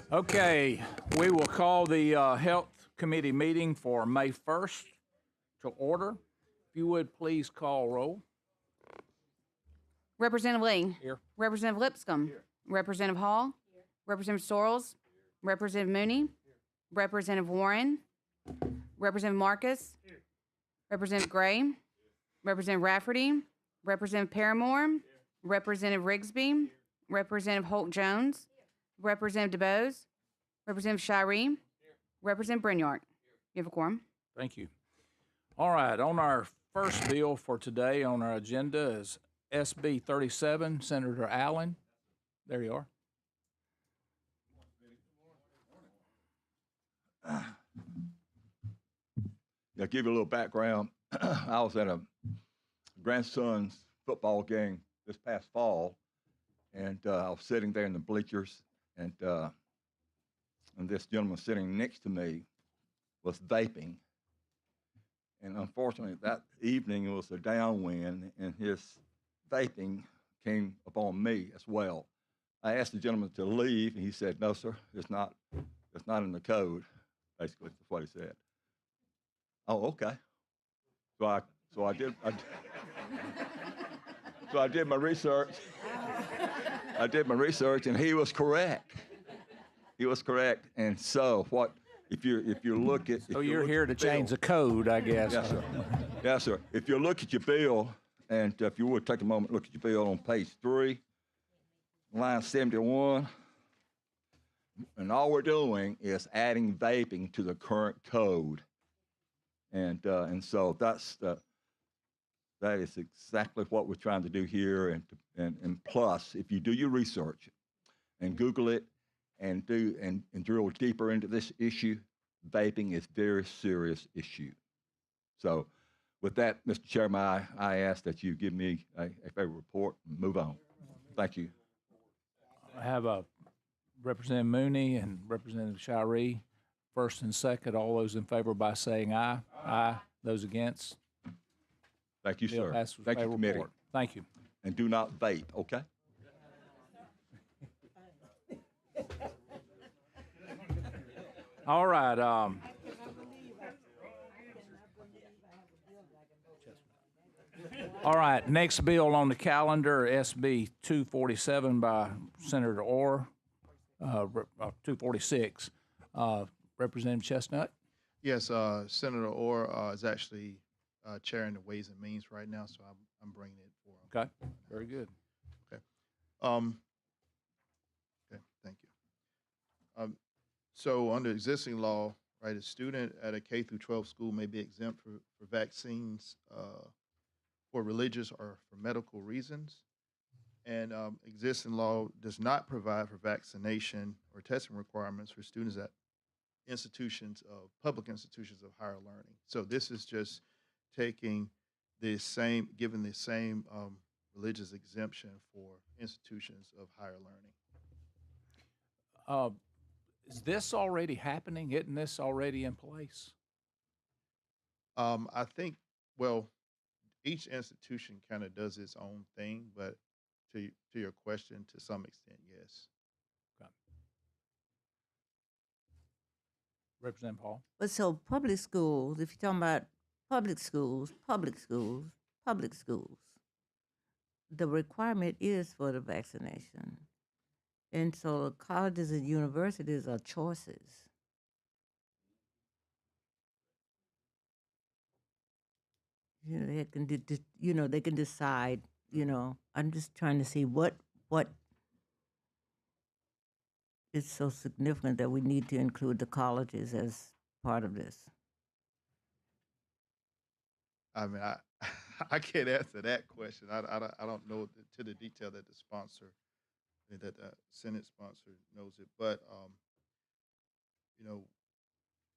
Okay, we will call the Health Committee meeting for May 1st to order. If you would please call roll. Representative Lee. Here. Representative Lipscomb. Representative Hall. Representative Sorrells. Representative Mooney. Representative Warren. Representative Marcus. Representative Gray. Representative Rafferty. Representative Paramore. Representative Rigsby. Representative Holt Jones. Representative DeBose. Representative Shiree. Representative Brinyard. You have a quorum. Thank you. All right, on our first bill for today on our agenda is SB 37, Senator Allen. There you are. Yeah, give you a little background. I was at a grandson's football game this past fall, and I was sitting there in the bleachers, and this gentleman sitting next to me was vaping. And unfortunately, that evening it was a downwind, and his vaping came upon me as well. I asked the gentleman to leave, and he said, "No, sir, it's not in the code." Basically, that's what he said. Oh, okay. So I did my research. I did my research, and he was correct. He was correct. And so what? If you look at So you're here to change the code, I guess. Yes, sir. Yes, sir. If you look at your bill, and if you would take a moment, look at your bill on page 3, line 71, and all we're doing is adding vaping to the current code, and so that is exactly what we're trying to do here, and plus, if you do your research and Google it and drill deeper into this issue, vaping is a very serious issue. So with that, Mr. Chairman, I ask that you give me a favorable report and move on. Thank you. I have a Representative Mooney and Representative Shiree, first and second. All those in favor by saying aye. Aye. Those against? Thank you, Bill sir. passes with Thank you, favorable committee. report. Thank you. And do not vape, okay? All right. All right. Next bill on the calendar, SB 247 by Senator Orr, 246. Representative Chestnut. Yes, Senator Orr is actually chairing the Ways and Means right now, so I'm bringing it for him. Okay. Very good. Okay. Okay. Thank you. So under existing law, right, a student at a K through 12 school may be exempt for vaccines for religious or for medical reasons. And existing law does not provide for vaccination or testing requirements for students at public institutions of higher learning. So this is just taking giving the same religious exemption for institutions of higher learning. Is this already happening? Isn't this already in place? I think, well, each institution kind of does its own thing, but to your question, to some extent, yes. Okay. Representative Hall. But so public schools, if you're talking about public schools, the requirement is for the vaccination. And so colleges and universities are choices. You know, they can decide, I'm just trying to see what is so significant that we need to include the colleges as part of this. I mean, I can't answer that question. I don't know to the detail that the Senate sponsor knows it, but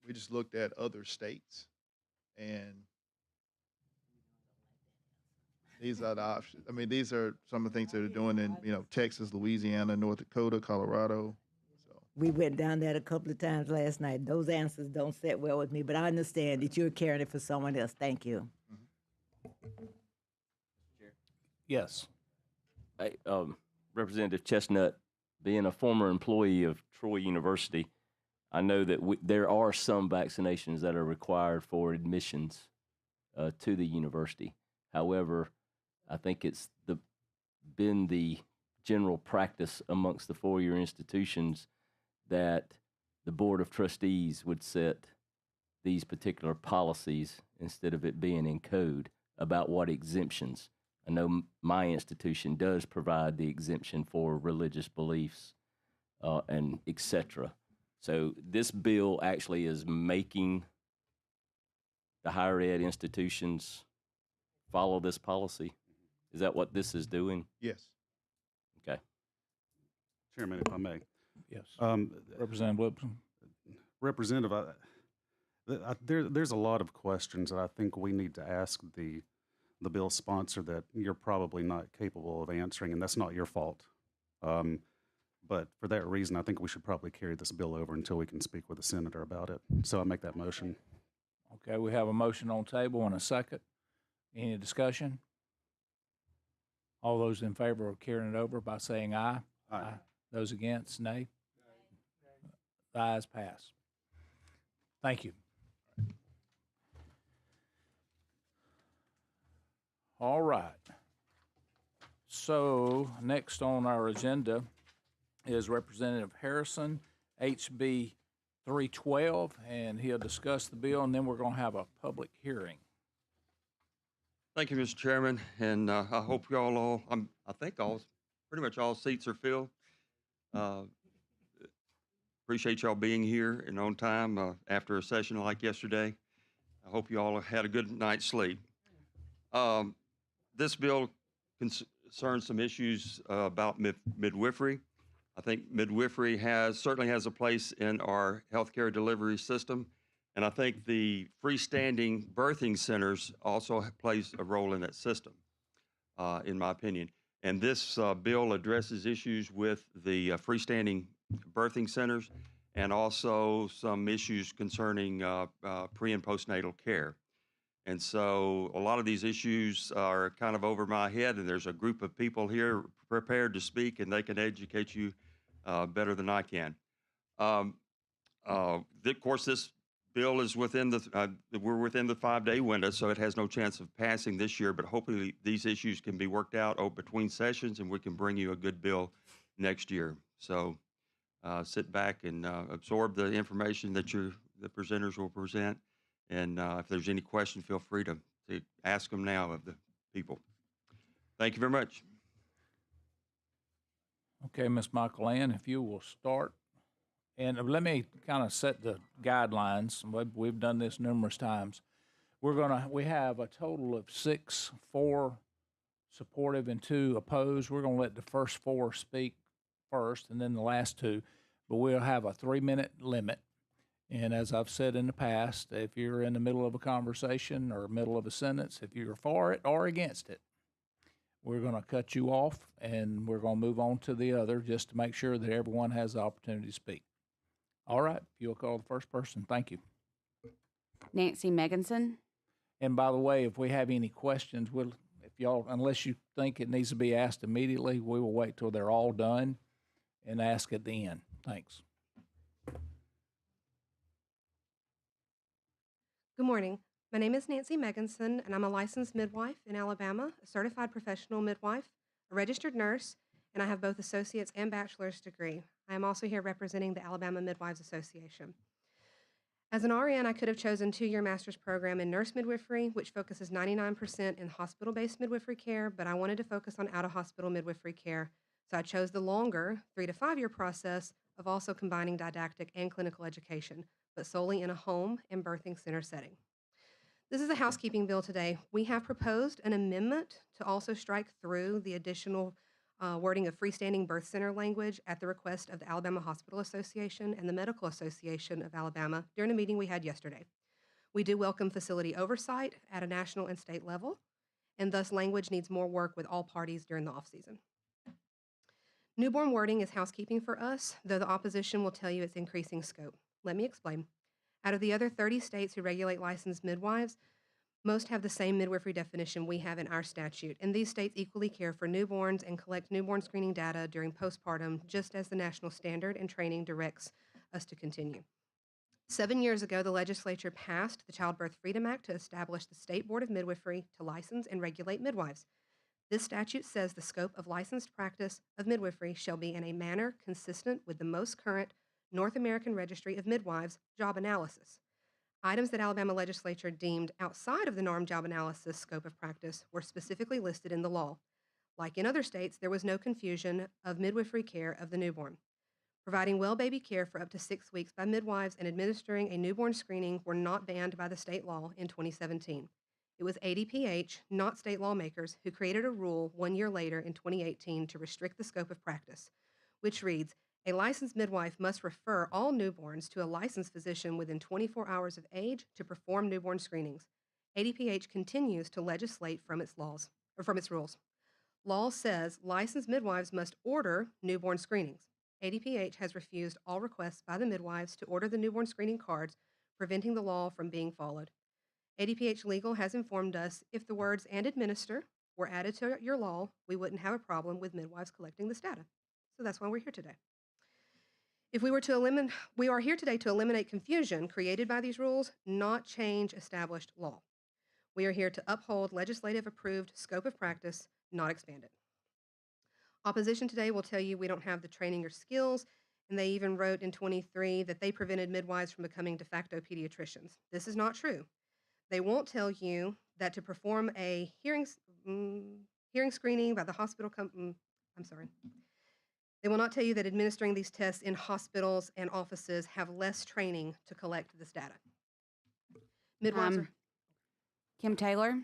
we just looked at other states, and these are the options. I mean, these are some of the things that are doing in Texas, Louisiana, North Dakota, Colorado. So We went down that a couple of times last night. Those answers don't sit well with me, but I understand that you're carrying it for someone else. Thank you. Yes. Representative Chestnut, being a former employee of Troy University, I know that there are some vaccinations that are required for admissions to the university. However, I think it's been the general practice amongst the four-year institutions that the Board of Trustees would set these particular policies instead of it being in code about what exemptions. I know my institution does provide the exemption for religious beliefs and et cetera. So this bill actually is making the higher ed institutions follow this policy. Is that what this is doing? Yes. Okay. Chairman, if I may. Yes. Um, Representative Whipson. Representative, there's a lot of questions that I think we need to ask the bill sponsor that you're probably not capable of answering, and that's not your fault. But for that reason, I think we should probably carry this bill over until we can speak with the senator about it. So I make that motion. Okay, we have a motion on table and a second. Any discussion? All those in favor of carrying it over by saying aye. Aye. Those against, nay. The ayes pass. Thank you. All right. So next on our agenda is Representative Harrison, HB 312, and he'll discuss the bill, and then we're going to have a public hearing. Thank you, Mr. Chairman, and I hope y'all all, I think pretty much all seats are filled. Appreciate y'all being here and on time after a session like yesterday. I hope you all had a good night's sleep. This bill concerns some issues about midwifery. I think midwifery certainly has a place in our healthcare delivery system. And I think the freestanding birthing centers also plays a role in that system, in my opinion. And this bill addresses issues with the freestanding birthing centers and also some issues concerning pre- and postnatal care. And so a lot of these issues are kind of over my head, and there's a group of people here prepared to speak, and they can educate you better than I can. Of course, this bill is within we're within the 5-day window, so it has no chance of passing this year, but hopefully these issues can be worked out between sessions and we can bring you a good bill next year. So sit back and absorb the information that the presenters will present. And if there's any question, feel free to ask them now of the people. Thank you very much. Okay, Ms. Michael Ann, if you will start. And let me kind of set the guidelines. We've done this numerous times. We have a total of 6, 4 supportive and 2 opposed. We're going to let the first 4 speak first and then the last 2, but we'll have a 3-minute limit. And as I've said in the past, if you're in the middle of a conversation or middle of a sentence, if you're for it or against it, we're going to cut you off and we're going to move on to the other just to make sure that everyone has the opportunity to speak. All right, if you'll call the first person, thank you. Nancy Meganson. And by the way, if we have any questions, unless you think it needs to be asked immediately, we will wait till they're all done and ask at the end. Thanks. Good morning. My name is Nancy Meganson, and I'm a licensed midwife in Alabama, a certified professional midwife, a registered nurse, and I have both associate's and bachelor's degree. I am also here representing the Alabama Midwives Association. As an RN, I could have chosen 2-year master's program in nurse midwifery, which focuses 99% in hospital-based midwifery care, but I wanted to focus on out-of-hospital midwifery care, so I chose the longer 3 to 5 year process of also combining didactic and clinical education, but solely in a home and birthing center setting. This is a housekeeping bill today. We have proposed an amendment to also strike through the additional wording of freestanding birth center language at the request of the Alabama Hospital Association and the Medical Association of Alabama during a meeting we had yesterday. We do welcome facility oversight at a national and state level, and thus language needs more work with all parties during the off-season. Newborn wording is housekeeping for us, though the opposition will tell you it's increasing scope. Let me explain. Out of the other 30 states who regulate licensed midwives, Most have the same midwifery definition we have in our statute, and these states equally care for newborns and collect newborn screening data during postpartum, just as the national standard and training directs us to continue. 7 years ago, the legislature passed the Childbirth Freedom Act to establish the State Board of Midwifery to license and regulate midwives. This statute says the scope of licensed practice of midwifery shall be in a manner consistent with the most current North American Registry of Midwives job analysis. Items that Alabama legislature deemed outside of the norm job analysis scope of practice were specifically listed in the law. Like in other states, there was no confusion of midwifery care of the newborn. Providing well baby care for up to 6 weeks by midwives and administering a newborn screening were not banned by the state law in 2017. It was ADPH, not state lawmakers, who created a rule 1 year later in 2018 to restrict the scope of practice, which reads, a licensed midwife must refer all newborns to a licensed physician within 24 hours of age to perform newborn screenings. ADPH continues to legislate from its rules. Law says licensed midwives must order newborn screenings. ADPH has refused all requests by the midwives to order the newborn screening cards, preventing the law from being followed. ADPH Legal has informed us if the words "and administer" were added to your law, we wouldn't have a problem with midwives collecting this data. So that's why we're here today. We are here today to eliminate confusion created by these rules, not change established law. We are here to uphold legislative approved scope of practice, not expand it. Opposition today will tell you we don't have the training or skills, and they even wrote in 23 that they prevented midwives from becoming de facto pediatricians. This is not true. They won't tell you that to perform a hearing screening by the hospital They will not tell you that administering these tests in hospitals and offices have less training to collect this data. Midwives are Kim Taylor.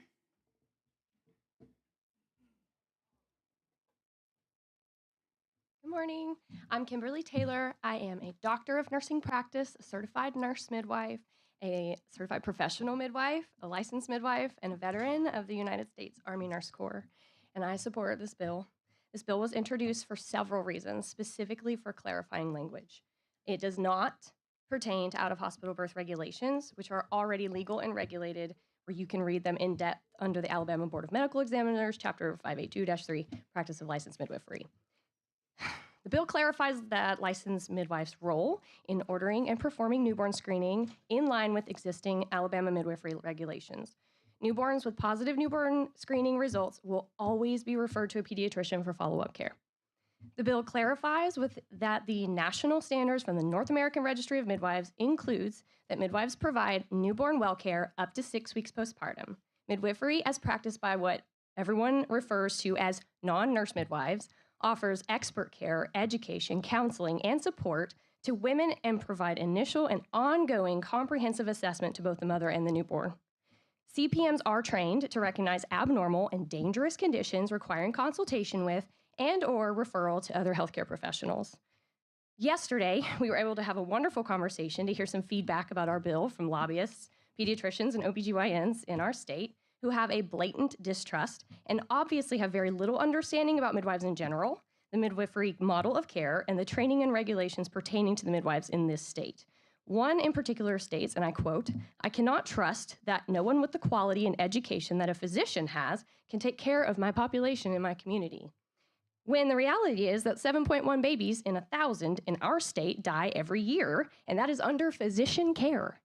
Good morning. I'm Kimberly Taylor. I am a doctor of nursing practice, a certified nurse midwife, a certified professional midwife, a licensed midwife, and a veteran of the United States Army Nurse Corps. And I support this bill. This bill was introduced for several reasons, specifically for clarifying language. It does not pertain to out-of-hospital birth regulations, which are already legal and regulated, where you can read them in depth under the Alabama Board of Medical Examiners, Chapter 582-3, Practice of Licensed Midwifery. The bill clarifies that licensed midwife's role in ordering and performing newborn screening in line with existing Alabama midwifery regulations. Newborns with positive newborn screening results will always be referred to a pediatrician for follow-up care. The bill clarifies that the national standards from the North American Registry of Midwives includes that midwives provide newborn well care up to 6 weeks postpartum. Midwifery, as practiced by what everyone refers to as non-nurse midwives, offers expert care, education, counseling, and support to women and provide initial and ongoing comprehensive assessment to both the mother and the newborn. CPMs are trained to recognize abnormal and dangerous conditions requiring consultation with and/or referral to other healthcare professionals. Yesterday, we were able to have a wonderful conversation to hear some feedback about our bill from lobbyists, pediatricians, and OBGYNs in our state who have a blatant distrust and obviously have very little understanding about midwives in general, the midwifery model of care, and the training and regulations pertaining to the midwives in this state. One in particular states, and I quote, "I cannot trust that no one with the quality and education that a physician has can take care of my population in my community." When the reality is that 7.1 babies in 1,000 in our state die every year, and that is under physician care.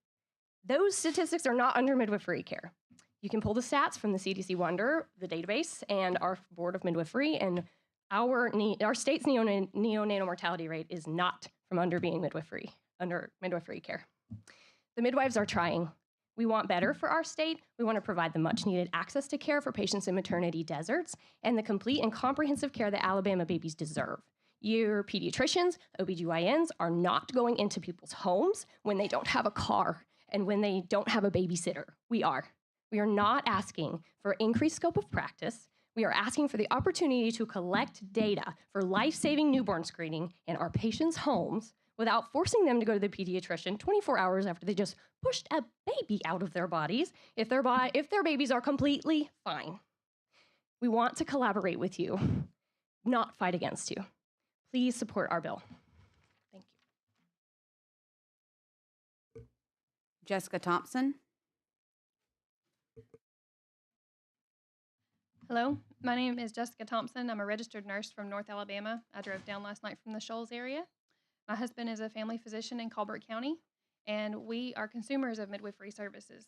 Those statistics are not under midwifery care. You can pull the stats from the CDC Wonder, the database, and our Board of Midwifery, and our state's neonatal mortality rate is not from under midwifery care. The midwives are trying. We want better for our state. We want to provide the much needed access to care for patients in maternity deserts and the complete and comprehensive care that Alabama babies deserve. Your pediatricians, OBGYNs are not going into people's homes when they don't have a car and when they don't have a babysitter. We are. We are not asking for increased scope of practice. We are asking for the opportunity to collect data for life-saving newborn screening in our patients' homes without forcing them to go to the pediatrician 24 hours after they just pushed a baby out of their bodies if their babies are completely fine. We want to collaborate with you, not fight against you. Please support our bill. Thank you. Jessica Thompson. Hello, my name is Jessica Thompson. I'm a registered nurse from North Alabama. I drove down last night from the Shoals area. My husband is a family physician in Colbert County, and we are consumers of midwifery services.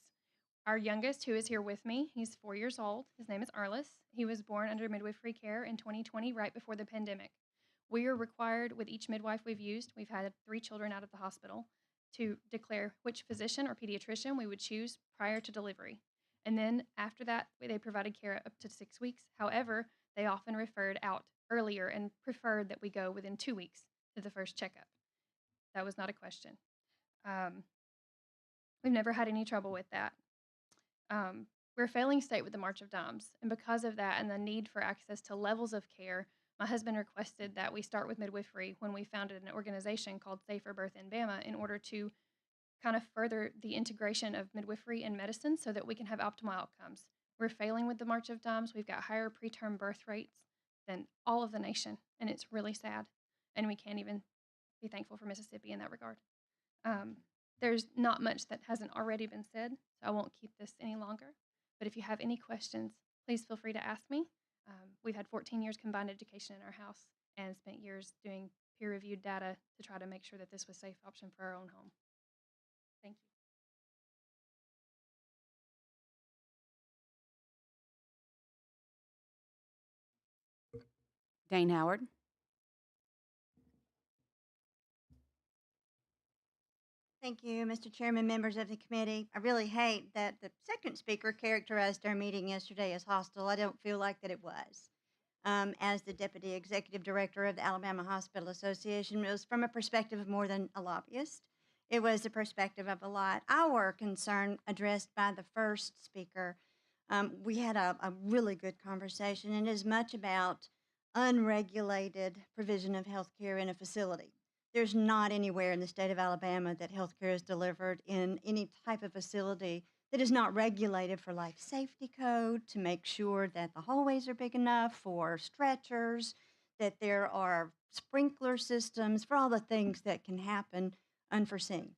Our youngest, who is here with me, he's 4 years old. His name is Arliss. He was born under midwifery care in 2020, right before the pandemic. We are required, with each midwife we've used, we've had 3 children out of the hospital, to declare which physician or pediatrician we would choose prior to delivery. And then after that, they provided care up to 6 weeks. However, they often referred out earlier and preferred that we go within 2 weeks to the first checkup. That was not a question. We've never had any trouble with that. We're a failing state with the March of Dimes, and because of that and the need for access to levels of care, my husband requested that we start with midwifery when we founded an organization called Safer Birth in Bama in order to kind of further the integration of midwifery and medicine so that we can have optimal outcomes. We're failing with the March of Dimes. We've got higher preterm birth rates than all of the nation, and it's really sad. And we can't even be thankful for Mississippi in that regard. There's not much that hasn't already been said, so I won't keep this any longer. But if you have any questions, please feel free to ask me. We've had 14 years combined education in our house and spent years doing peer-reviewed data to try to make sure that this was a safe option for our own home. Thank you. Dane Howard. Thank you, Mr. Chairman, members of the committee. I really hate that the second speaker characterized our meeting yesterday as hostile. I don't feel like that it was. As the Deputy Executive Director of the Alabama Hospital Association, it was from a perspective of more than a lobbyist. It was the perspective of a lot. Our concern addressed by the first speaker, we had a really good conversation, and as much about unregulated provision of health care in a facility. There's not anywhere in the state of Alabama that healthcare is delivered in any type of facility that is not regulated for life safety code to make sure that the hallways are big enough for stretchers, that there are sprinkler systems for all the things that can happen unforeseen.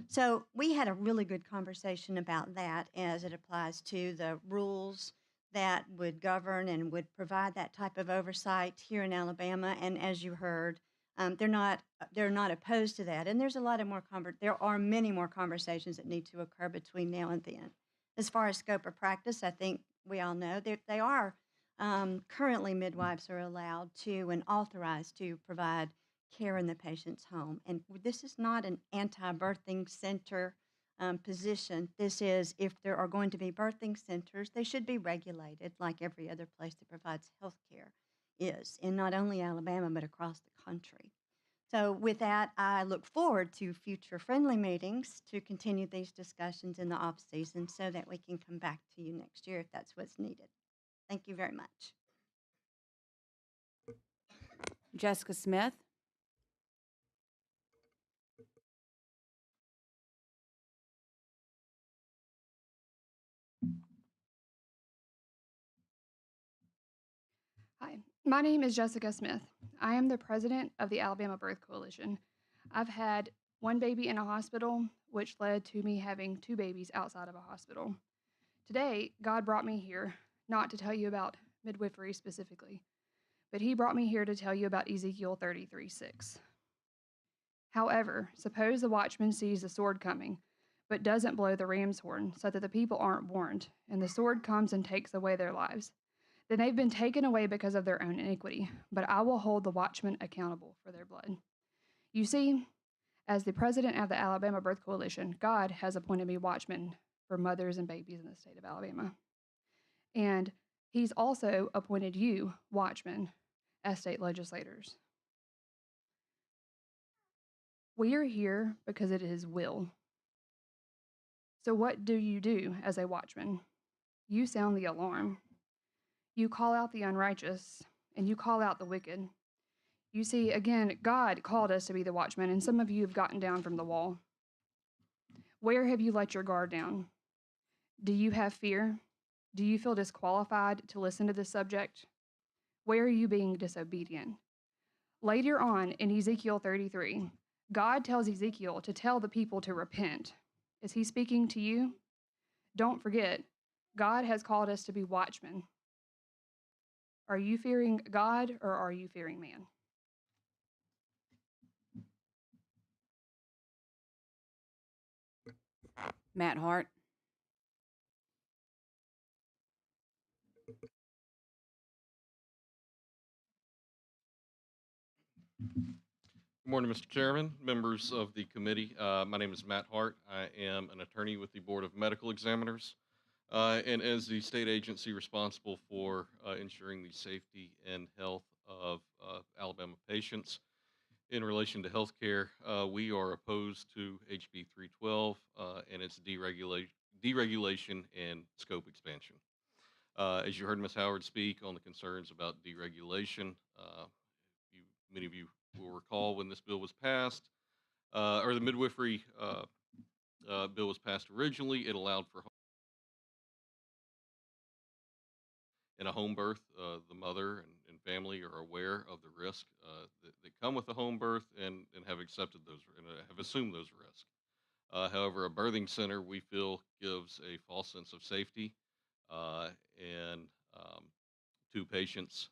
So we had a really good conversation about that as it applies to the rules that would govern and would provide that type of oversight here in Alabama. And as you heard, they're not opposed to that, and there's a lot of more there are many more conversations that need to occur between now and then. As far as scope of practice, I think we all know that they are currently midwives are allowed to and authorized to provide care in the patient's home, and this is not an anti-birthing center position. This is if there are going to be birthing centers, they should be regulated like every other place that provides health care is in not only Alabama, but across the country. So with that, I look forward to future friendly meetings to continue these discussions in the off-season so that we can come back to you next year if that's what's needed. Thank you very much. Jessica Smith. Hi, my name is Jessica Smith. I am the president of the Alabama Birth Coalition. I've had one baby in a hospital, which led to me having 2 babies outside of a hospital. Today, God brought me here not to tell you about midwifery specifically, but He brought me here to tell you about Ezekiel 33:6. However, suppose the watchman sees the sword coming, but doesn't blow the ram's horn so that the people aren't warned, and the sword comes and takes away their lives. Then they've been taken away because of their own iniquity, but I will hold the watchmen accountable for their blood. You see, as the president of the Alabama Birth Coalition, God has appointed me watchman for mothers and babies in the state of Alabama. And He's also appointed you watchmen as state legislators. We are here because it is His will. So what do you do as a watchman? You sound the alarm. You call out the unrighteous, and you call out the wicked. You see, again, God called us to be the watchmen, and some of you have gotten down from the wall. Where have you let your guard down? Do you have fear? Do you feel disqualified to listen to this subject? Where are you being disobedient? Later on in Ezekiel 33, God tells Ezekiel to tell the people to repent. Is He speaking to you? Don't forget, God has called us to be watchmen. Are you fearing God or are you fearing man? Matt Hart. Good morning, Mr. Chairman, members of the committee. My name is Matt Hart. I am an attorney with the Board of Medical Examiners, and as the state agency responsible for ensuring the safety and health of Alabama patients in relation to health care, we are opposed to HB 312 and its deregulation and scope expansion. As you heard Ms. Howard speak on the concerns about deregulation, many of you will recall when this bill was passed, or the midwifery bill was passed originally, it allowed for in a home birth. The mother and family are aware of the risk that come with a home birth and have accepted those and have assumed those risks. However, a birthing center we feel gives a false sense of safety and to patients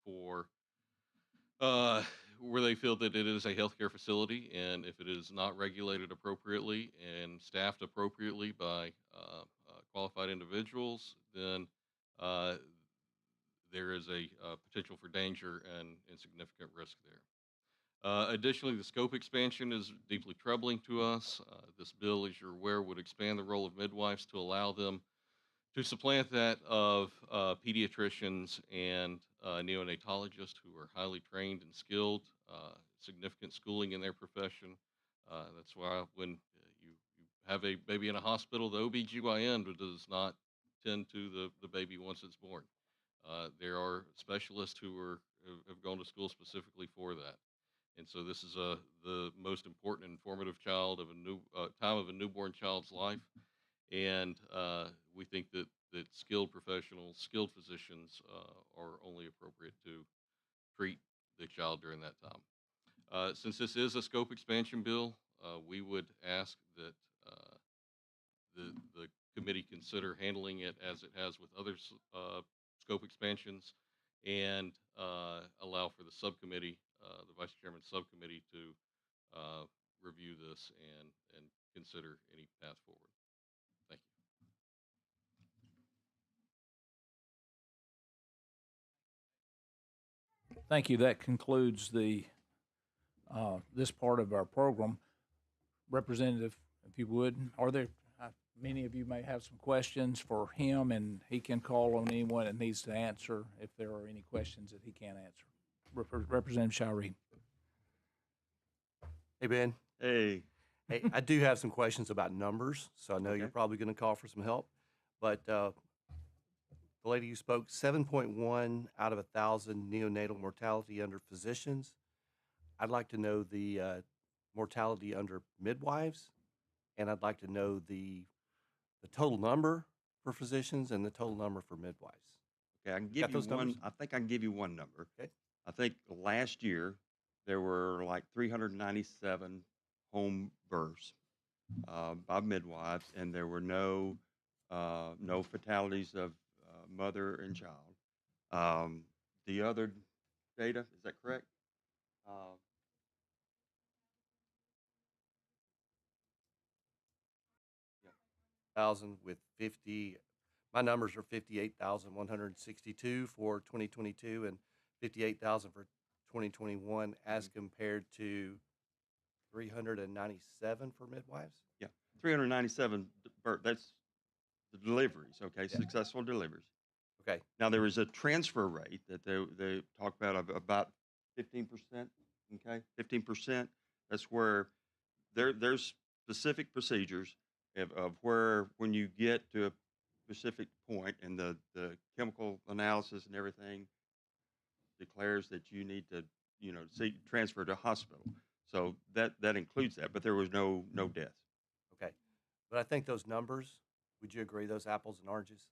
for where they feel that it is a healthcare facility, and if it is not regulated appropriately and staffed appropriately by qualified individuals, then there is a potential for danger and significant risk there. Additionally, the scope expansion is deeply troubling to us. This bill, as you're aware, would expand the role of midwives to allow them to supplant that of pediatricians and neonatologists who are highly trained and skilled, significant schooling in their profession. That's why when you have a baby in a hospital, the OBGYN does not tend to the baby once it's born. There are specialists who have gone to school specifically for that. And so this is the most important and informative time of a newborn child's life. And we think that skilled professionals, skilled physicians are only appropriate to treat the child during that time. Since this is a scope expansion bill, we would ask that the committee consider handling it as it has with other scope expansions and allow for the subcommittee, the vice chairman subcommittee to review this and consider any path forward. Thank you. Thank you. That concludes the this part of our program. Representative, if you would, are there many of you may have some questions for him, and he can call on anyone that needs to answer if there are any questions that he can't answer. Representative Shiree. Hey, Ben. Hey. Hey, I do have some questions about numbers, so I know you're probably going to call for some help. But the lady who spoke, 7.1 out of 1,000 neonatal mortality under physicians. I'd like to know the mortality under midwives, and I'd like to know the total number for physicians and the total number for midwives. Okay, I can give you one. I think I can give you one number. Okay. I think last year there were like 397 home births by midwives, and there were no fatalities of mother and child. The other data, is that correct? Thousand with 50. My numbers are 58,162 for 2022 and 58,000 for 2021, as compared to 397 for midwives. Yeah, 397. That's the deliveries. Okay, successful deliveries. Okay. Now there is a transfer rate that they talk about 15%. Okay, 15%. That's where there's specific procedures of where when you get to a specific point and the chemical analysis and everything declares that you need to transfer to a hospital. So that includes that, but there was no deaths. Okay, but I think those numbers, would you agree, those apples and oranges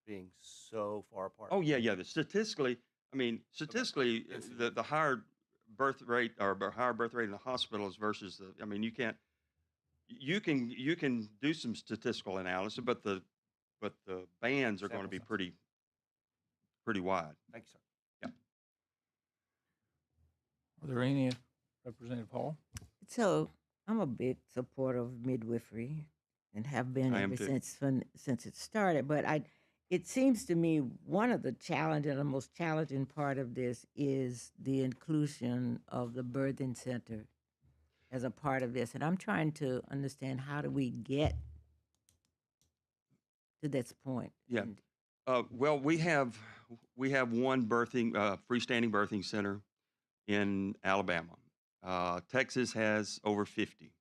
being so far apart? Oh yeah. Statistically, the higher birth rate or higher birth rate in the hospitals versus you can do some statistical analysis, but the bands are going to be pretty pretty wide. Thank you, sir. Are there any, Representative Hall? So I'm a big supporter of midwifery and have been I am ever too. since it started. But it seems to me one of the challenging, the most challenging part of this is the inclusion of the birthing center as a part of this. And I'm trying to understand, how do we get to this point? Yeah. Well, we have one freestanding birthing center in Alabama. Texas has over 50,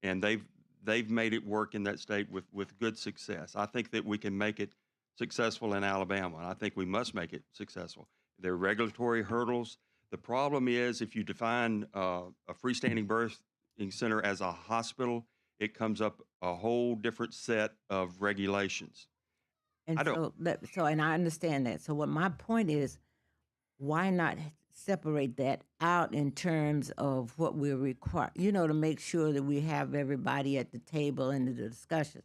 and they've made it work in that state with good success. I think that we can make it successful in Alabama, and I think we must make it successful. There are regulatory hurdles. The problem is, if you define a freestanding birthing center as a hospital, it comes up a whole different set of regulations. And I don't. and I understand that. So what my point is, why not separate that out in terms of what we're required, to make sure that we have everybody at the table in the discussion.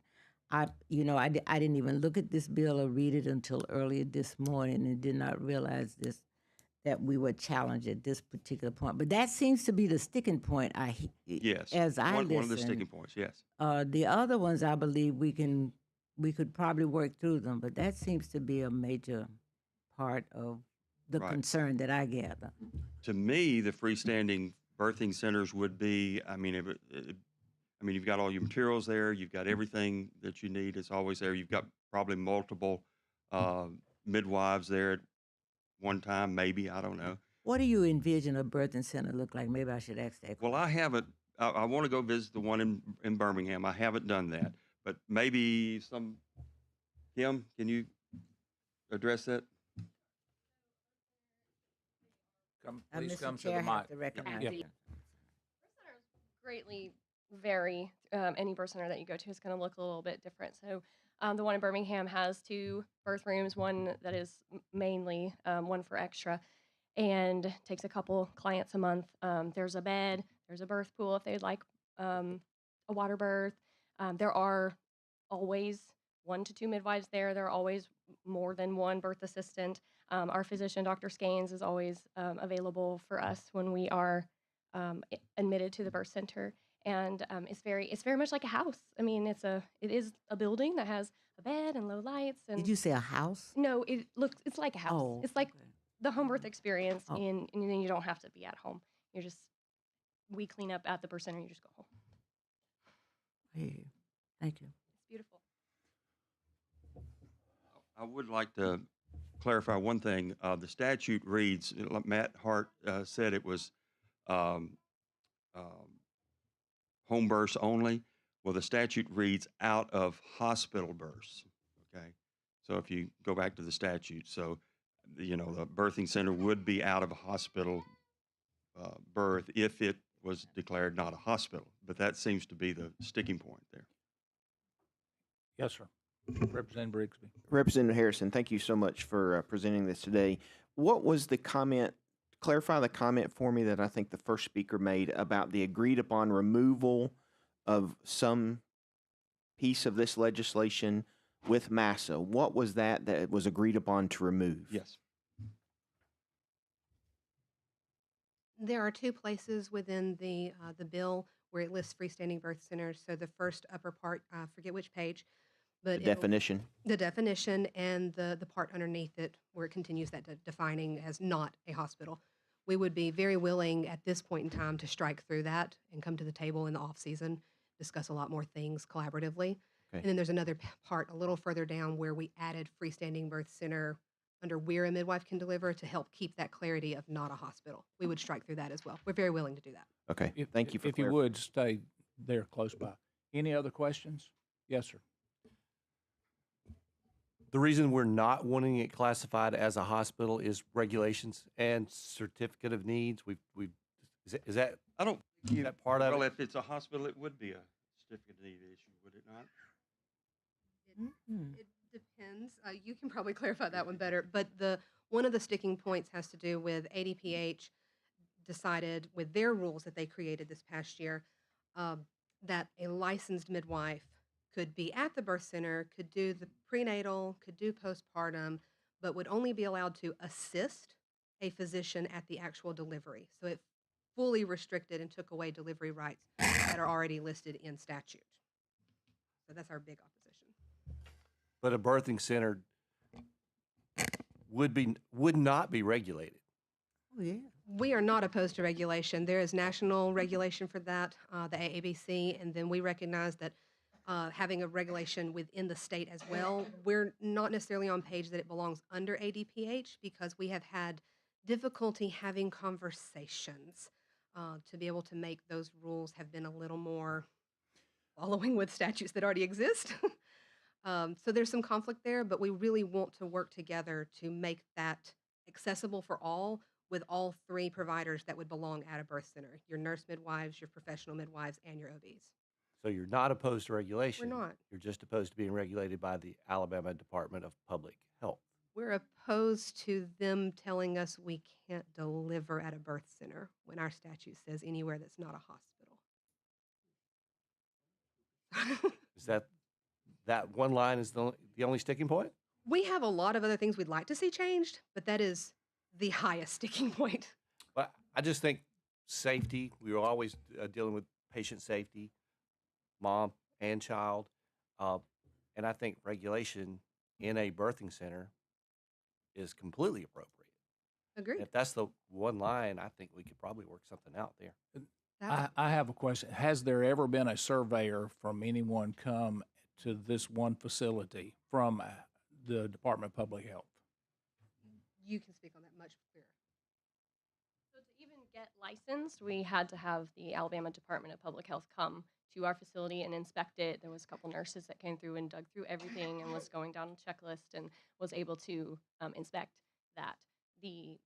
I didn't even look at this bill or read it until earlier this morning, and did not realize that we were challenged at this particular point. But that seems to be the sticking point. Yes. As I one of the listen. sticking points. Yes. The other ones, I believe we could probably work through them, but that seems to be a major part of the Right. concern that I gather. To me, the freestanding birthing centers would be, you've got all your materials there, you've got everything that you need, it's always there. You've got probably multiple midwives there at one time, maybe, I don't know. What do you envision a birthing center look like? Maybe I should ask that question. Well, I haven't, I want to go visit the one in Birmingham. I haven't done that, but maybe Kim, can you address that? Please Mr. come to Chair the has mic. to recognize Yeah. you. Greatly vary. Any birth center that you go to is going to look a little bit different. So the one in Birmingham has 2 birth rooms, one that is mainly one for extra, and takes a couple clients a month. There's a bed, there's a birth pool if they'd like a water birth. There are always 1 to 2 midwives there. There are always more than one birth assistant. Our physician, Dr. Scanes, is always available for us when we are admitted to the birth center, and it's very much like a house. I mean, it is a building that has a bed and low lights. And Did you say a house? No, it's like a house. Oh, It's like okay. the home birth experience, Oh. and then you don't have to be at home. We clean up at the birth center, and you just go home. Hey, thank you. It's beautiful. I would like to clarify one thing. The statute reads, like Matt Hart said, it was home births only. Well, the statute reads out of hospital births. Okay, so if you go back to the statute, so the birthing center would be out of a hospital birth if it was declared not a hospital. But that seems to be the sticking point there. Yes, sir. Representative Brigsby. Representative Harrison, thank you so much for presenting this today. What was the comment? Clarify the comment for me that I think the first speaker made about the agreed upon removal of some piece of this legislation with MASA. What was that was agreed upon to remove? Yes. There are 2 places within the bill where it lists freestanding birth centers. So the first upper part, I forget which page, but The definition. the definition, and the part underneath it where it continues that defining as not a hospital. We would be very willing at this point in time to strike through that and come to the table in the off season, discuss a lot more things collaboratively. And then there's another part a little further down where we added freestanding birth center under where a midwife can deliver to help keep that clarity of not a hospital. We would strike through that as well. We're very willing to do that. Okay, thank you for If you would, stay there close by. Any other questions? Yes, sir. The reason we're not wanting it classified as a hospital is regulations and certificate of needs. Is that I don't. is that part of Well, it? if it's a hospital, it would be a certificate of need issue, would it not? It depends. You can probably clarify that one better. But one of the sticking points has to do with ADPH decided with their rules that they created this past year that a licensed midwife could be at the birth center, could do the prenatal, could do postpartum, but would only be allowed to assist a physician at the actual delivery. So it fully restricted and took away delivery rights that are already listed in statute. So that's our big opposition. But a birthing center would not be regulated. Oh, yeah. We are not opposed to regulation. There is national regulation for that, the AABC, and then we recognize that having a regulation within the state as well. We're not necessarily on page that it belongs under ADPH because we have had difficulty having conversations to be able to make those rules have been a little more following with statutes that already exist. So there's some conflict there, but we really want to work together to make that accessible for all with all three providers that would belong at a birth center, your nurse midwives, your professional midwives, and your OBs. So you're not opposed to regulation. We're not. You're just opposed to being regulated by the Alabama Department of Public Health. We're opposed to them telling us we can't deliver at a birth center when our statute says anywhere that's not a hospital. Is that one line is the only sticking point? We have a lot of other things we'd like to see changed, but that is the highest sticking point. Well, I just think safety, we were always dealing with patient safety, mom and child. And I think regulation in a birthing center is completely appropriate. Agreed. If that's the one line, I think we could probably work something out there. I have a question. Has there ever been a surveyor from anyone come to this one facility from the Department of Public Health? You can speak on that much clearer. So to even get licensed, we had to have the Alabama Department of Public Health come to our facility and inspect it. There was a couple nurses that came through and dug through everything and was going down a checklist and was able to inspect that. The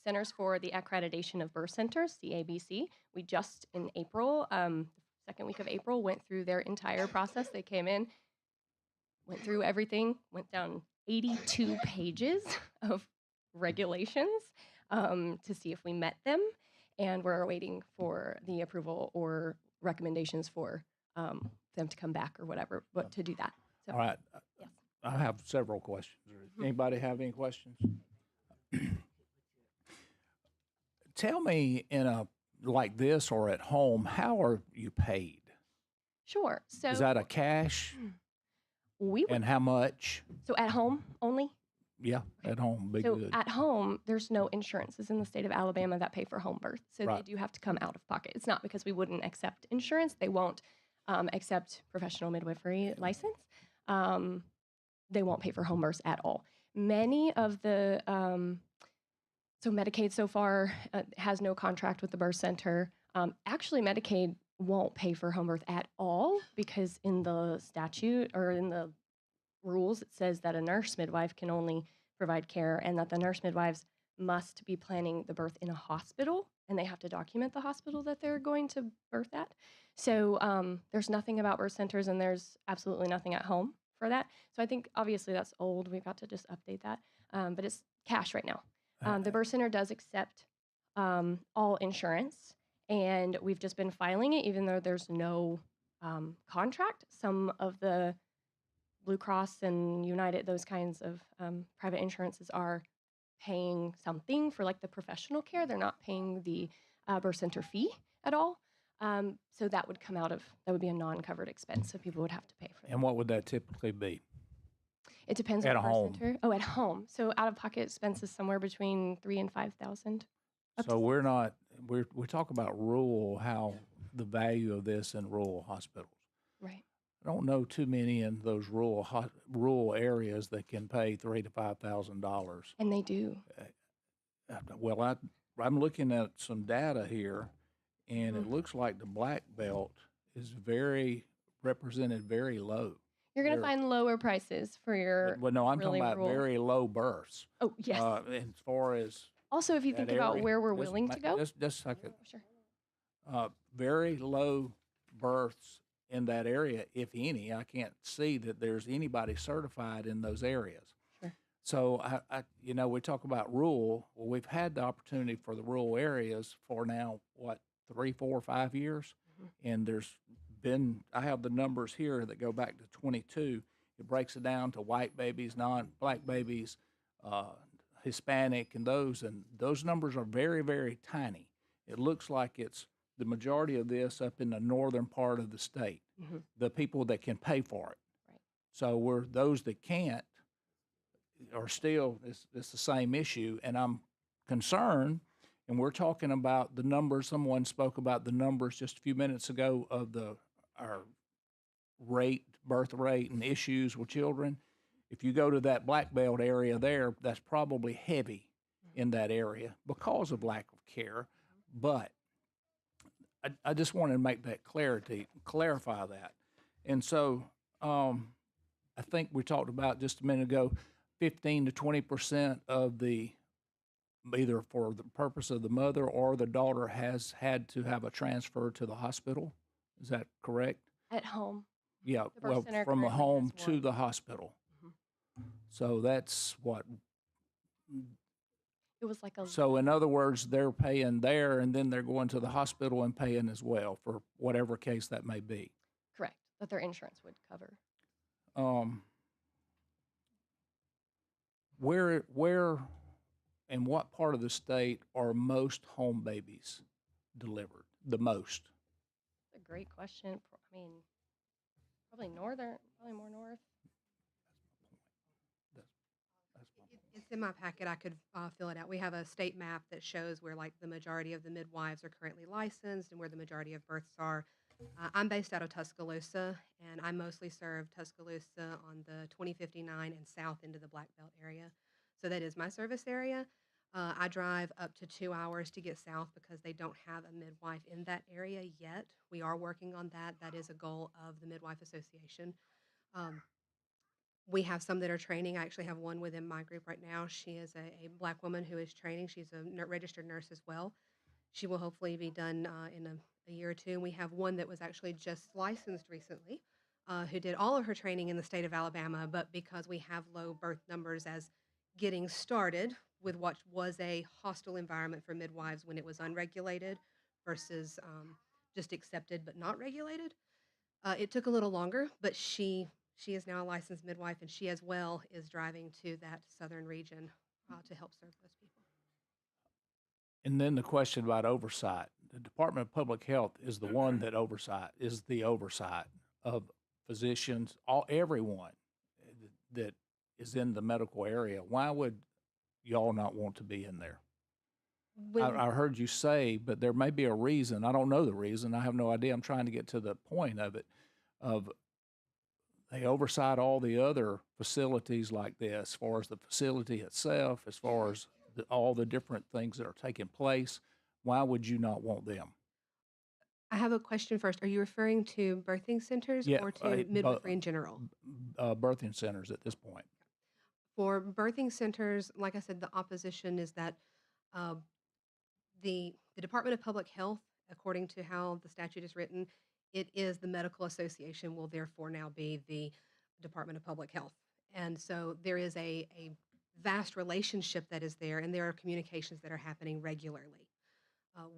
Centers for the Accreditation of Birth Centers, CABC, we just in April, second week of April, went through their entire process. They came in, went through everything, went down 82 pages of regulations to see if we met them, and we're waiting for the approval or recommendations for them to come back or whatever, but to do that. So, All right. yes. I have several questions. Anybody have any questions? Tell me, in a like this or at home, how are you paid? Sure. So Is that a cash? we would, And how much? so at home only. Yeah, at home, be So good. at home, there's no insurances in the state of Alabama that pay for home birth. So Right. they do have to come out of pocket. It's not because we wouldn't accept insurance. They won't accept professional midwifery license. They won't pay for home births at all. Many of the, so Medicaid so far has no contract with the birth center. Actually, Medicaid won't pay for home birth at all because in the statute or in the rules, it says that a nurse midwife can only provide care and that the nurse midwives must be planning the birth in a hospital and they have to document the hospital that they're going to birth at. So there's nothing about birth centers and there's absolutely nothing at home for that. So I think obviously that's old. We've got to just update that. But it's cash right now. The birth center does accept all insurance and we've just been filing it even though there's no contract. Some of the Blue Cross and United, those kinds of private insurances are paying something for like the professional care. They're not paying the birth center fee at all. So that would come out of, that would be a non-covered expense. So people would have to pay for that. And what would that typically be? It depends At on the home. birth center. Oh, at home. So out-of-pocket expenses somewhere between $3,000 and $5,000. So we're not, we talk about rural, how the value of this in rural hospitals. Right. I don't know too many in those rural areas that can pay $3,000 to $5,000. And they do. Well, I'm looking at some data here, and it looks like the black belt is represented very low. You're going to Very- find lower prices for your Well, no, I'm really talking about rural. very low births. Oh, yes. As far as Also, if you think that about area. where we're Just willing to go. Just a second. Sure. Very low births in that area, if any. I can't see that there's anybody certified in those areas. Sure. So, we talk about rural. Well, we've had the opportunity for the rural areas for now, 3, 4, 5 years? And there's been, I have the numbers here that go back to 22, It breaks it down to white babies, non-black babies, Hispanic, and those numbers are very, very tiny. It looks like it's the majority of this up in the northern part of the state, the people that can pay for it. Right. So we're those that can't are still, it's the same issue, and I'm concerned. And we're talking about the numbers. Someone spoke about the numbers just a few minutes ago of our birth rate, and issues with children. If you go to that black belt area there, that's probably heavy in that area because of lack of care. But I just wanted to make that clarify that. And so I think we talked about just a minute ago, 15 to 20% of either for the purpose of the mother or the daughter has had to have a transfer to the hospital. Is that correct? At home. Yeah, The birth well, center from the currently home has to one. the hospital. So that's what. It was like a So in other words, they're paying there, and then they're going to the hospital and paying as well for whatever case that may be. correct that their insurance would cover. Where, and what part of the state are most home babies delivered the most? That's a great question. I mean, probably more north. It's in my packet. I could fill it out. We have a state map that shows where like the majority of the midwives are currently licensed and where the majority of births are. I'm based out of Tuscaloosa, and I mostly serve Tuscaloosa on the 2059 and south into the Black Belt area. So that is my service area. I drive up to 2 hours to get south because they don't have a midwife in that area yet. We are working on that. That is a goal of the Midwife Association. We have some that are training. I actually have one within my group right now. She is a Black woman who is training. She's a registered nurse as well. She will hopefully be done in a year or two. And we have one that was actually just licensed recently, who did all of her training in the state of Alabama, but because we have low birth numbers as getting started with what was a hostile environment for midwives when it was unregulated versus just accepted but not regulated, it took a little longer, but she is now a licensed midwife, and she as well is driving to that southern region to help serve those people. And then the question about oversight. The Department of Public Health is the one that is the oversight of physicians, everyone that is in the medical area. Why would y'all not want to be in there? I heard you say, but there may be a reason. I don't know the reason. I have no idea. I'm trying to get to the point of it. They oversight all the other facilities like this, as far as the facility itself, as far as all the different things that are taking place. Why would you not want them? I have a question first. Are you referring to birthing centers or to midwifery in general? Birthing centers at this point. For birthing centers, like I said, the opposition is that the Department of Public Health, according to how the statute is written, it is the medical association will therefore now be the Department of Public Health. And so there is a vast relationship that is there, and there are communications that are happening regularly.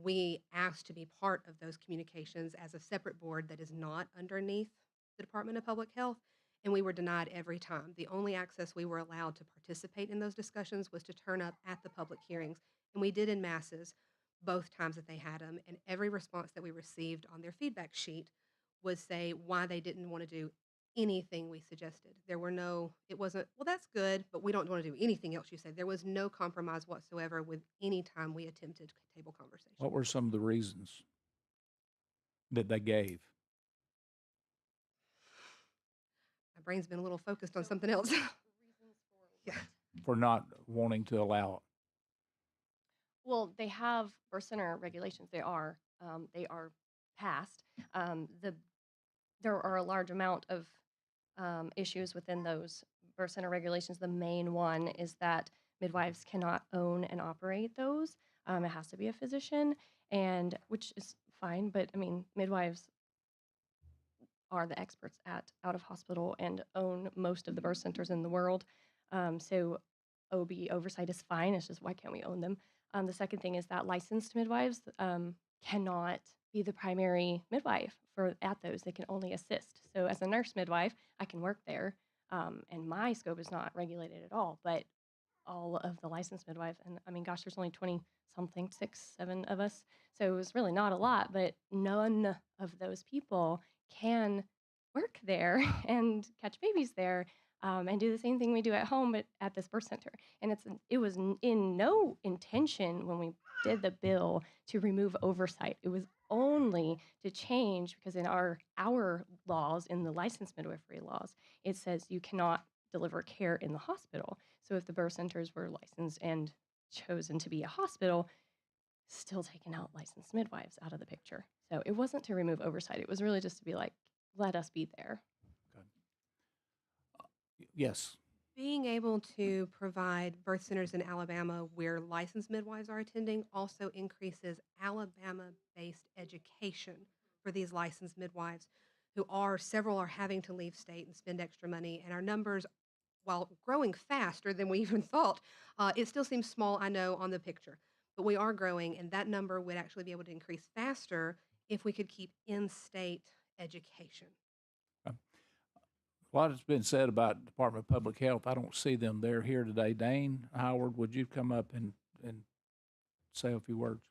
We asked to be part of those communications as a separate board that is not underneath the Department of Public Health, and we were denied every time. The only access we were allowed to participate in those discussions was to turn up at the public hearings, and we did in masses both times that they had them, and every response that we received on their feedback sheet would say why they didn't want to do anything we suggested. There were no, it wasn't, well, that's good, but we don't want to do anything else you said. There was no compromise whatsoever with any time we attempted table conversation. What were some of the reasons that they gave? My brain's been a little focused on something else. Yeah. For not wanting to allow it? Well, they have birth center regulations. They are passed. There are a large amount of issues within those birth center regulations. The main one is that midwives cannot own and operate those. It has to be a physician, and which is fine. But I mean, midwives are the experts at out of hospital and own most of the birth centers in the world. So OB oversight is fine. It's just why can't we own them? The second thing is that licensed midwives cannot be the primary midwife at those. They can only assist. So as a nurse midwife, I can work there. and my scope is not regulated at all, but all of the licensed midwives, and I mean, gosh, there's only 20 something, 6, 7 of us. So it was really not a lot, but none of those people can work there and catch babies there, and do the same thing we do at home, but at this birth center. And it was in no intention when we did the bill to remove oversight. It was only to change because in our laws, in the licensed midwifery laws, it says you cannot deliver care in the hospital. So if the birth centers were licensed and chosen to be a hospital, still taking out licensed midwives out of the picture. So it wasn't to remove oversight. It was really just to be like, let us be there. Yes. Being able to provide birth centers in Alabama where licensed midwives are attending also increases Alabama-based education for these licensed midwives several are having to leave state and spend extra money. And our numbers, while growing faster than we even thought, it still seems small, I know, on the picture. But we are growing, and that number would actually be able to increase faster if we could keep in-state education. A lot has been said about Department of Public Health. I don't see them. They're here today. Dane Howard, would you come up and say a few words?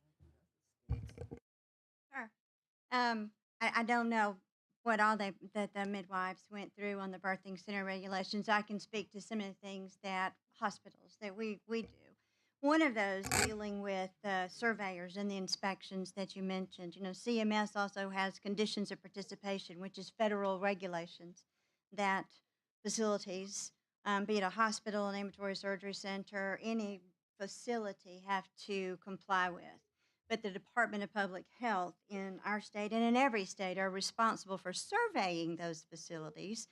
Sure. I don't know what all that the midwives went through on the birthing center regulations. I can speak to some of the things that hospitals that we do. One of those dealing with the surveyors and the inspections that you mentioned. You know, CMS also has conditions of participation, which is federal regulations that facilities, be it a hospital, an ambulatory surgery center, any facility have to comply with. But the Department of Public Health in our state and in every state are responsible for surveying those facilities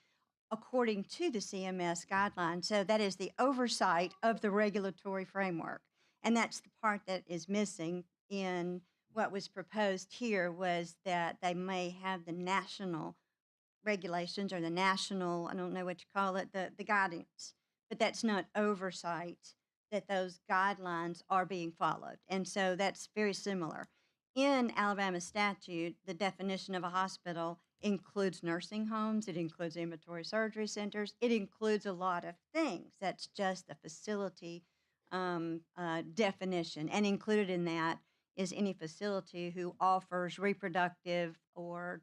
according to the CMS guidelines. So that is the oversight of the regulatory framework. And that's the part that is missing in what was proposed here, was that they may have the national regulations or the national, I don't know what you call it, the guidance, but that's not oversight that those guidelines are being followed. And so that's very similar. In Alabama statute, the definition of a hospital includes nursing homes, it includes ambulatory surgery centers, it includes a lot of things. That's just the facility definition. And included in that is any facility who offers reproductive or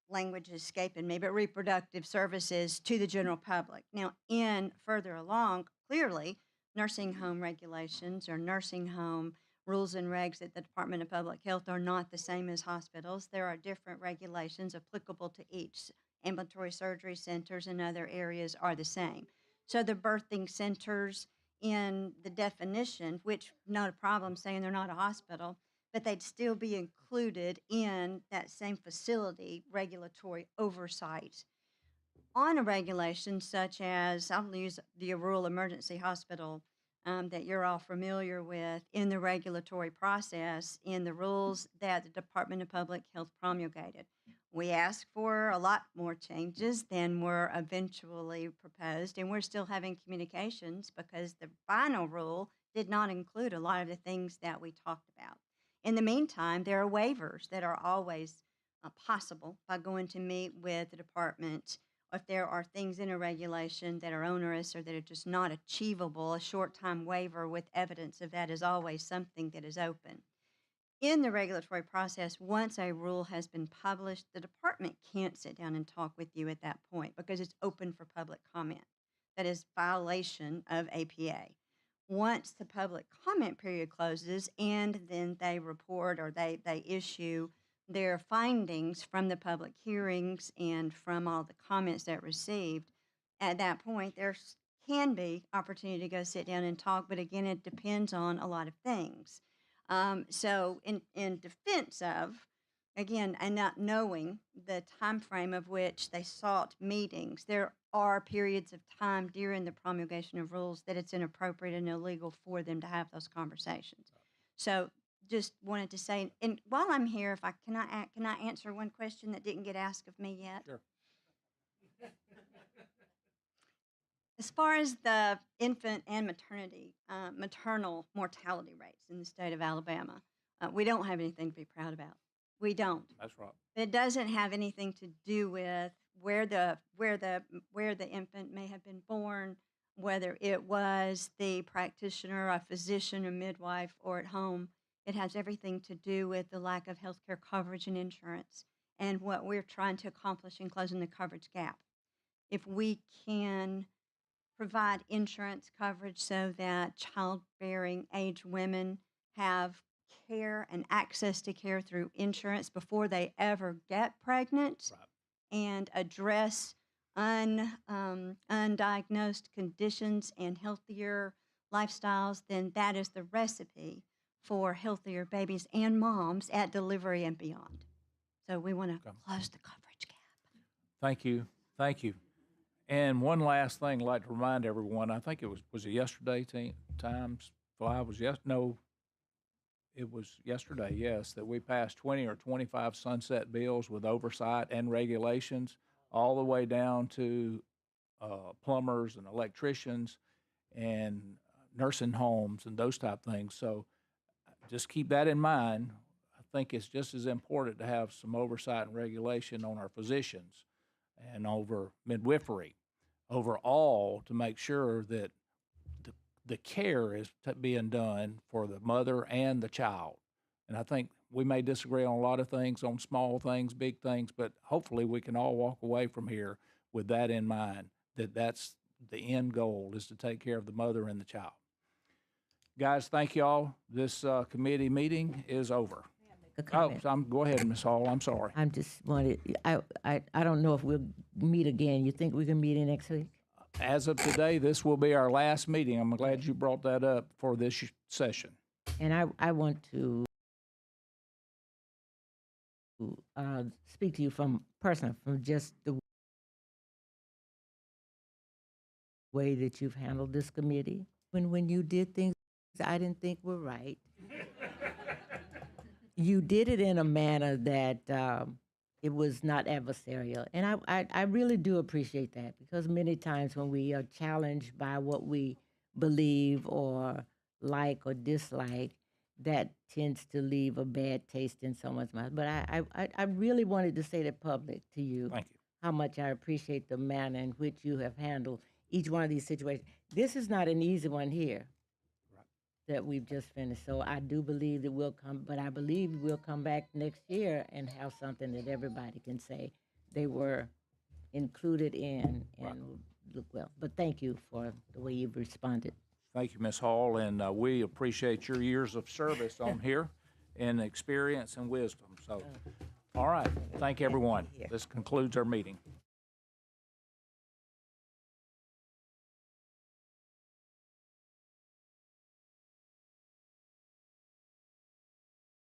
language is escaping me, but reproductive services to the general public. Now, in further along, clearly, nursing home regulations or nursing home rules and regs at the Department of Public Health are not the same as hospitals. There are different regulations applicable to each. Ambulatory surgery centers and other areas are the same. So the birthing centers in the definition, which not a problem saying they're not a hospital, but they'd still be included in that same facility regulatory oversight. On a regulation such as, I'll use the rural emergency hospital that you're all familiar with, in the regulatory process, in the rules that the Department of Public Health promulgated. We asked for a lot more changes than were eventually proposed, and we're still having communications because the final rule did not include a lot of the things that we talked about. In the meantime, there are waivers that are always possible by going to meet with the department. If there are things in a regulation that are onerous or that are just not achievable, a short-time waiver with evidence of that is always something that is open. In the regulatory process, once a rule has been published, the department can't sit down and talk with you at that point because it's open for public comment. That is violation of APA. Once the public comment period closes and then they report or they issue their findings from the public hearings and from all the comments that received, at that point there can be opportunity to go sit down and talk, but again, it depends on a lot of things. So in defense of, again, and not knowing the time frame of which they sought meetings, there are periods of time during the promulgation of rules that it's inappropriate and illegal for them to have those conversations. So just wanted to say, and while I'm here, if I can I answer one question that didn't get asked of me yet? Sure. As far as the infant and maternal mortality rates in the state of Alabama, we don't have anything to be proud about. We don't. That's right. It doesn't have anything to do with where the infant may have been born, whether it was the practitioner, a physician, a midwife, or at home. It has everything to do with the lack of healthcare coverage and insurance and what we're trying to accomplish in closing the coverage gap. If we can provide insurance coverage so that childbearing age women have care and access to care through insurance before they ever get pregnant, and address undiagnosed conditions and healthier lifestyles, then that is the recipe for healthier babies and moms at delivery and beyond. So we want to close the coverage gap. Thank you. Thank you. And one last thing I'd like to remind everyone, I think it was it yesterday, Times 5 was no, it was yesterday, yes, that we passed 20 or 25 sunset bills with oversight and regulations all the way down to plumbers and electricians and nursing homes and those type things. So just keep that in mind. I think it's just as important to have some oversight and regulation on our physicians and over midwifery, overall, to make sure that the care is being done for the mother and the child. And I think we may disagree on a lot of things, on small things, big things, but hopefully we can all walk away from here with that in mind, that that's the end goal, is to take care of the mother and the child. Guys, thank you all. This committee meeting is over. Go ahead, Ms. Hall. I'm sorry. I'm just wanted, I don't know if we'll meet again. You think we can meet in next week? As of today, this will be our last meeting. I'm glad you brought that up for this session. And I want to speak to you from just the way that you've handled this committee. When you did things I didn't think were right, you did it in a manner that it was not adversarial. And I really do appreciate that, because many times when we are challenged by what we believe or like or dislike, that tends to leave a bad taste in someone's mouth. But I really wanted to say that public to you. Thank you. How much I appreciate the manner in which you have handled each one of these situations. This is not an easy one here that we've just finished. So I do believe that I believe we'll come back next year and have something that everybody can say they were included in and look well. But thank you for the way you've responded. Thank you, Ms. Hall, and we appreciate your years of service on here and experience and wisdom. So, all right, thank everyone. This concludes our meeting.